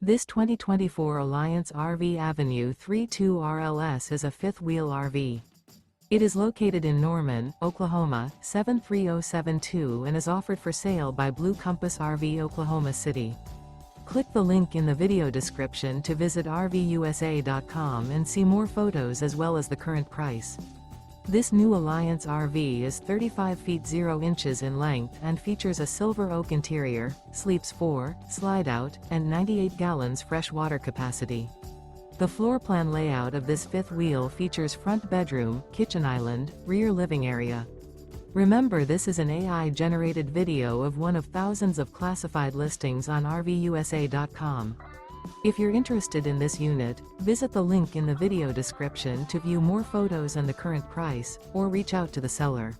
This 2024 Alliance RV Avenue 32 RLS is a fifth-wheel RV. It is located in Norman, Oklahoma, 73072 and is offered for sale by Blue Compass RV Oklahoma City. Click the link in the video description to visit RVUSA.com and see more photos as well as the current price. This new Alliance RV is 35 feet 0 inches in length and features a silver oak interior, sleeps 4, slide-out, and 98 gallons fresh water capacity. The floor plan layout of this fifth wheel features front bedroom, kitchen island, rear living area. Remember, this is an AI-generated video of one of thousands of classified listings on RVUSA.com. If you're interested in this unit, visit the link in the video description to view more photos and the current price, or reach out to the seller.